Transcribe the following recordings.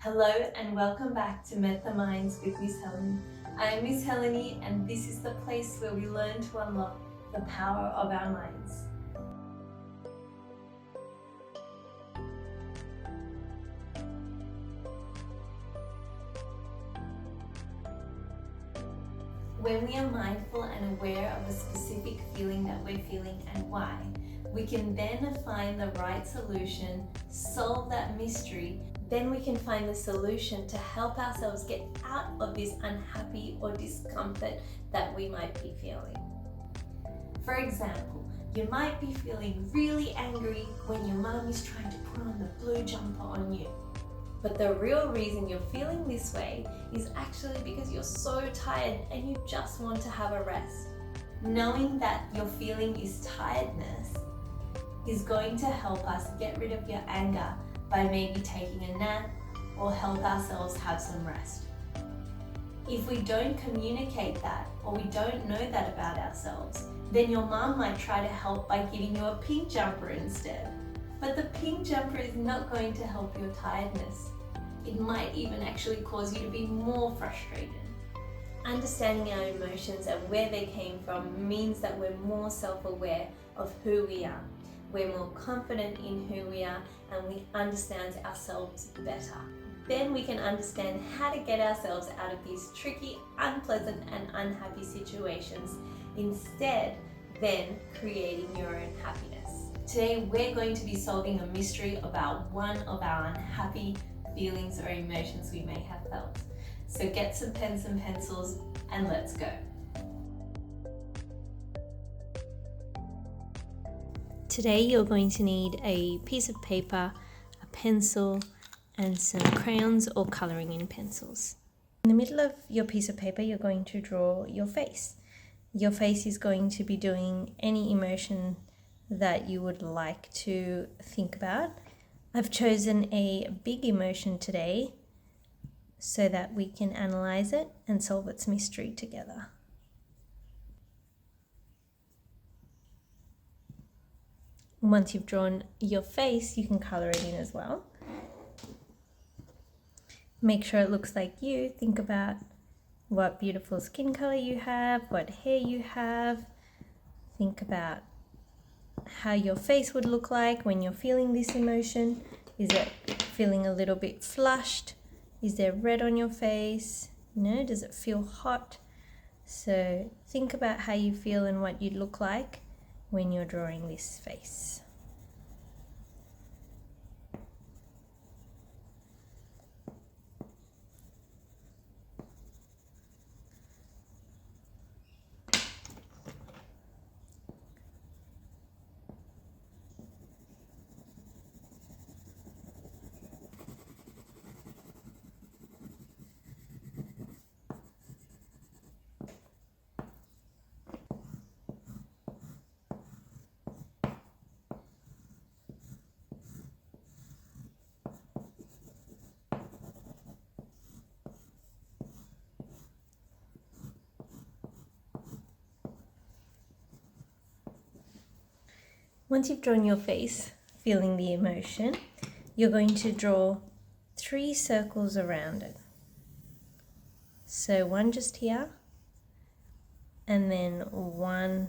Hello and welcome back to Metta Minds with Miss Helene. I am Miss Helene and this is the place where we learn to unlock the power of our minds. When we are mindful and aware of a specific feeling that we're feeling and why, we can then find the right solution, solve that mystery. Then we can find the solution to help ourselves get out of this unhappy or discomfort that we might be feeling. For example, you might be feeling really angry when your mum is trying to put on the blue jumper on you. But the real reason you're feeling this way is actually because you're so tired and you just want to have a rest. Knowing that your feeling is tiredness is going to help us get rid of your anger by maybe taking a nap or help ourselves have some rest. If we don't communicate that or we don't know that about ourselves, then your mum might try to help by giving you a pink jumper instead. But the pink jumper is not going to help your tiredness. It might even actually cause you to be more frustrated. Understanding our emotions and where they came from means that we're more self-aware of who we are. We're more confident in who we are and we understand ourselves better. Then we can understand how to get ourselves out of these tricky, unpleasant and unhappy situations instead then creating your own happiness. Today we're going to be solving a mystery about one of our unhappy feelings or emotions we may have felt. So get some pens and pencils and let's go. Today you're going to need a piece of paper, a pencil and some crayons or colouring in pencils. In the middle of your piece of paper you're going to draw your face. Your face is going to be doing any emotion that you would like to think about. I've chosen a big emotion today so that we can analyze it and solve its mystery together. Once you've drawn your face, you can colour it in as well. Make sure it looks like you. Think about what beautiful skin colour you have, what hair you have. Think about how your face would look like when you're feeling this emotion. Is it feeling a little bit flushed? Is there red on your face? Does it feel hot? So think about how you feel and what you'd look like when you're drawing this face. Once you've drawn your face, feeling the emotion, you're going to draw 3 circles around it. So one just here, and then one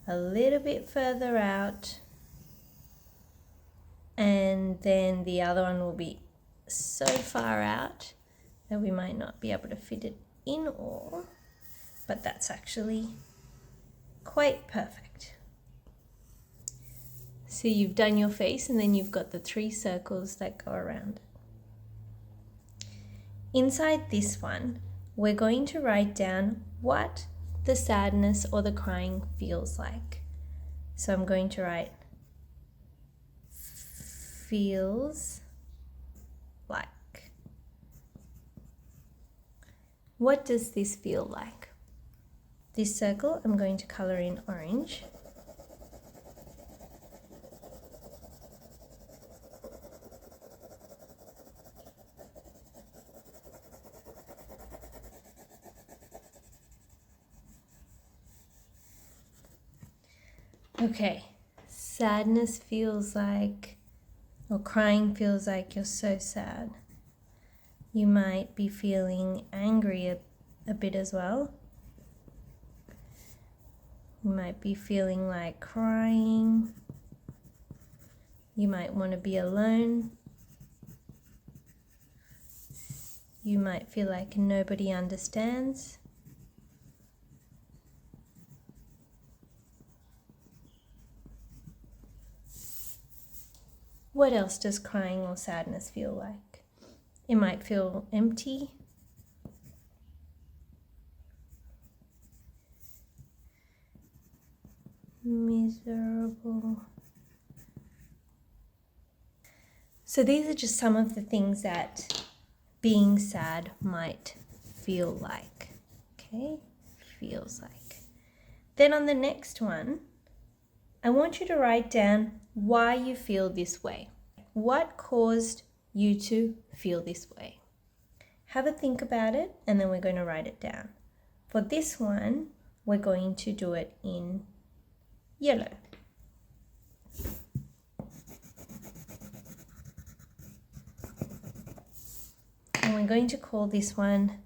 a little bit further out, and then the other one will be so far out that we might not be able to fit it in all, but that's actually quite perfect. So you've done your face and then you've got the 3 circles that go around it. Inside this one, we're going to write down what the sadness or the crying feels like. So I'm going to write feels like. What does this feel like? This circle I'm going to colour in orange. Okay, sadness feels like or crying feels like you're so sad. You might be feeling angry a bit as well. You might be feeling like crying. You might want to be alone. You might feel like nobody understands. What else does crying or sadness feel like? It might feel empty. Miserable. So these are just some of the things that being sad might feel like. Okay? Feels like. Then on the next one, I want you to write down why you feel this way. What caused you to feel this way? Have a think about it, and then we're going to write it down. For this one, we're going to do it in yellow. And we're going to call this one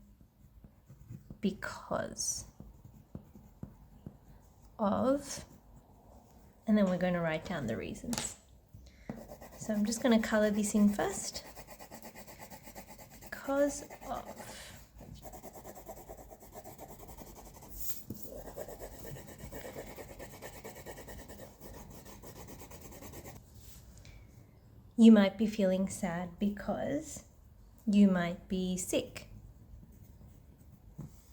because of, and then we're going to write down the reasons. So I'm just going to colour this in first. Because of. You might be feeling sad because you might be sick.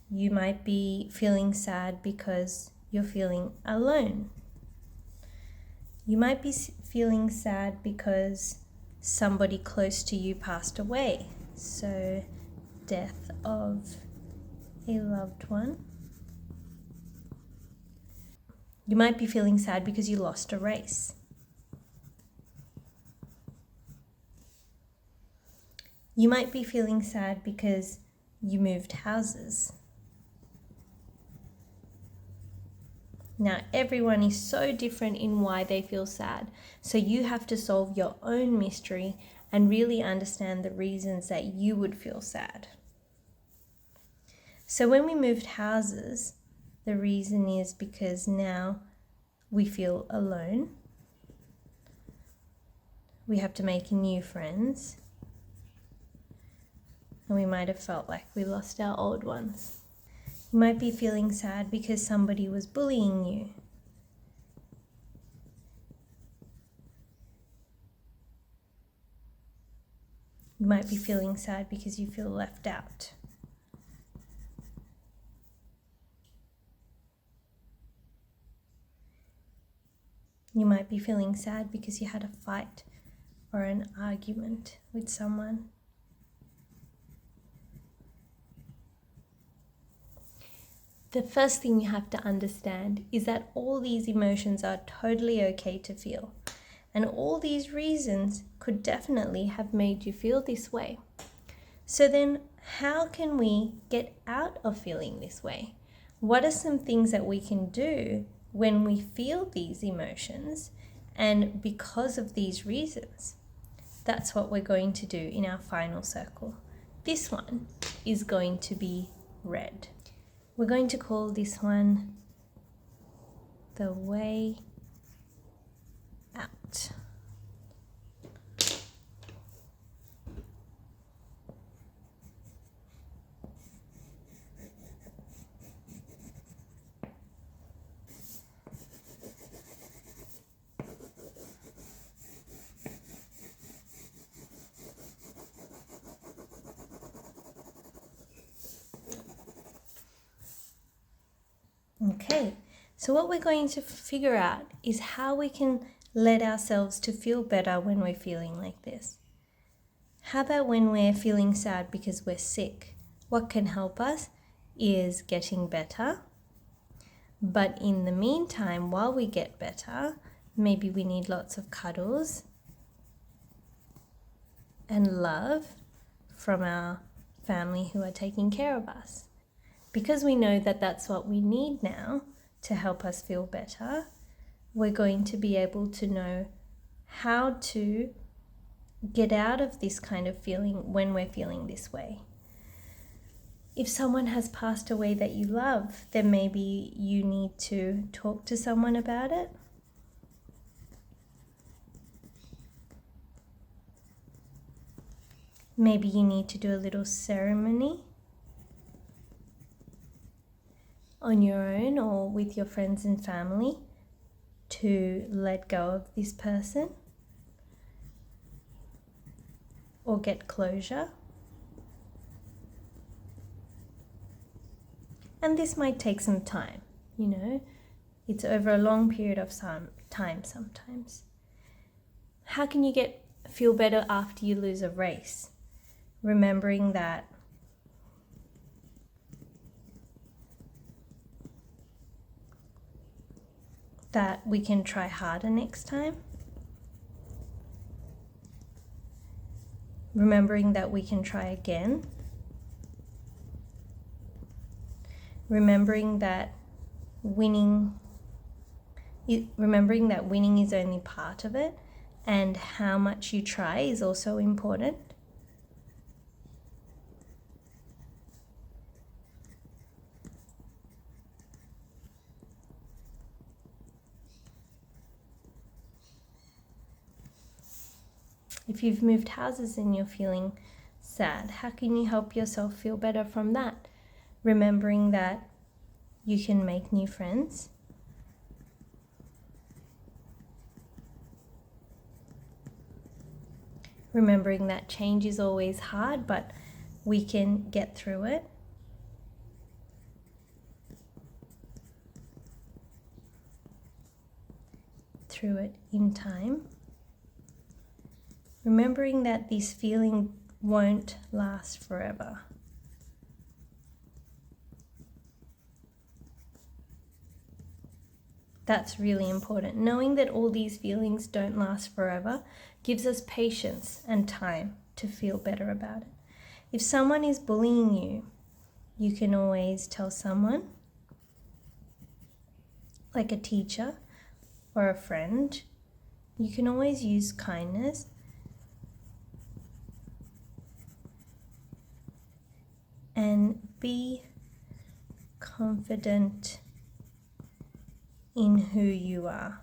You might be feeling sad because you're feeling alone. You might be feeling sad because somebody close to you passed away. So, death of a loved one. You might be feeling sad because you lost a race. You might be feeling sad because you moved houses. Now, everyone is so different in why they feel sad. So you have to solve your own mystery and really understand the reasons that you would feel sad. So when we moved houses, the reason is because now we feel alone. We have to make new friends. And we might have felt like we lost our old ones. You might be feeling sad because somebody was bullying you. You might be feeling sad because you feel left out. You might be feeling sad because you had a fight or an argument with someone. The first thing you have to understand is that all these emotions are totally okay to feel. And all these reasons could definitely have made you feel this way. So then, how can we get out of feeling this way? What are some things that we can do when we feel these emotions and because of these reasons? That's what we're going to do in our final circle. This one is going to be red. We're going to call this one the way out. Okay, so what we're going to figure out is how we can let ourselves to feel better when we're feeling like this. How about when we're feeling sad because we're sick? What can help us is getting better. But in the meantime, while we get better, maybe we need lots of cuddles and love from our family who are taking care of us. Because we know that that's what we need now to help us feel better, we're going to be able to know how to get out of this kind of feeling when we're feeling this way. If someone has passed away that you love, then maybe you need to talk to someone about it. Maybe you need to do a little ceremony on your own or with your friends and family to let go of this person or get closure. And this might take some time, it's over a long period of time sometimes. How can you feel better after you lose a race? Remembering that we can try harder next time. Remembering that we can try again. Remembering that winning is only part of it, and how much you try is also important. If you've moved houses and you're feeling sad, how can you help yourself feel better from that? Remembering that you can make new friends. Remembering that change is always hard, but we can get through it. Through it in time. Remembering that this feeling won't last forever. That's really important. Knowing that all these feelings don't last forever gives us patience and time to feel better about it. If someone is bullying you, you can always tell someone, like a teacher or a friend. You can always use kindness. And be confident in who you are.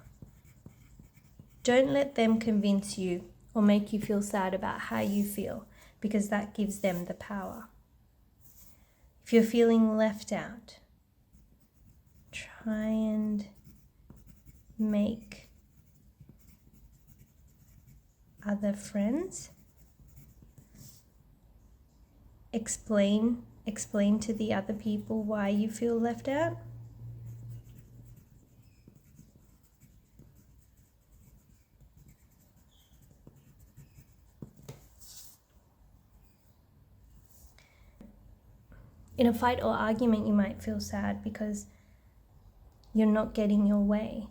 Don't let them convince you or make you feel sad about how you feel, because that gives them the power. If you're feeling left out, try and make other friends. Explain to the other people why you feel left out. In a fight or argument, you might feel sad because you're not getting your way.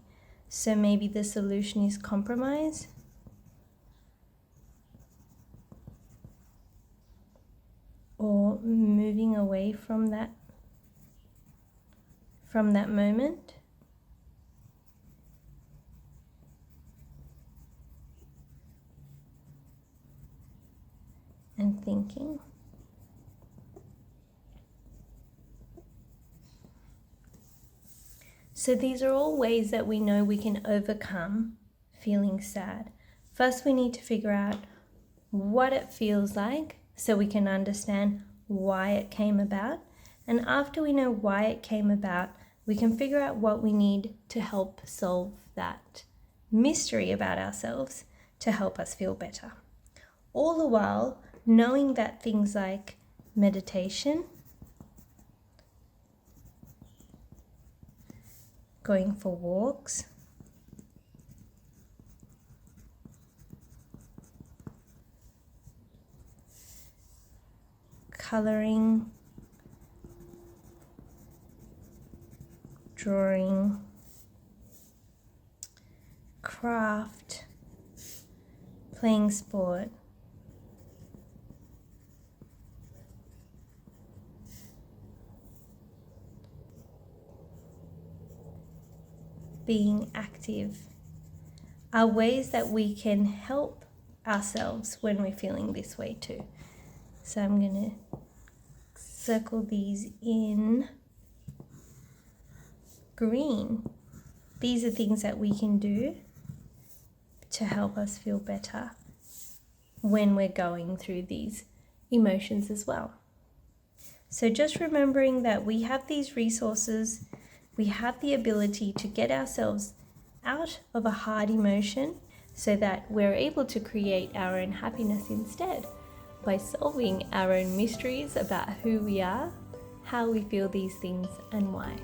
So maybe the solution is compromise. Or moving away from that moment. And thinking. So these are all ways that we know we can overcome feeling sad. First, we need to figure out what it feels like so we can understand why it came about. And after we know why it came about, we can figure out what we need to help solve that mystery about ourselves to help us feel better. All the while knowing that things like meditation, going for walks, coloring, drawing, craft, playing sport, being active are ways that we can help ourselves when we're feeling this way too. So I'm going to circle these in green. These are things that we can do to help us feel better when we're going through these emotions as well. So just remembering that we have these resources, we have the ability to get ourselves out of a hard emotion so that we're able to create our own happiness instead by solving our own mysteries about who we are, how we feel these things, and why.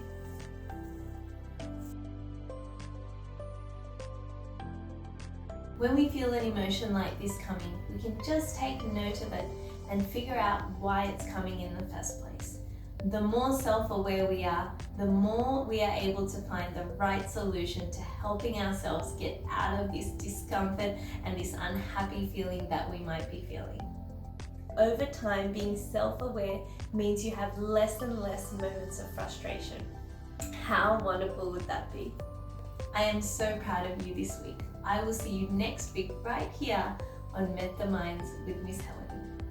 When we feel an emotion like this coming, we can just take note of it and figure out why it's coming in the first place. The more self-aware we are, the more we are able to find the right solution to helping ourselves get out of this discomfort and this unhappy feeling that we might be feeling. Over time, being self-aware means you have less and less moments of frustration. How wonderful would that be? I am so proud of you this week. I will see you next week right here on Metta Minds with Miss Helen.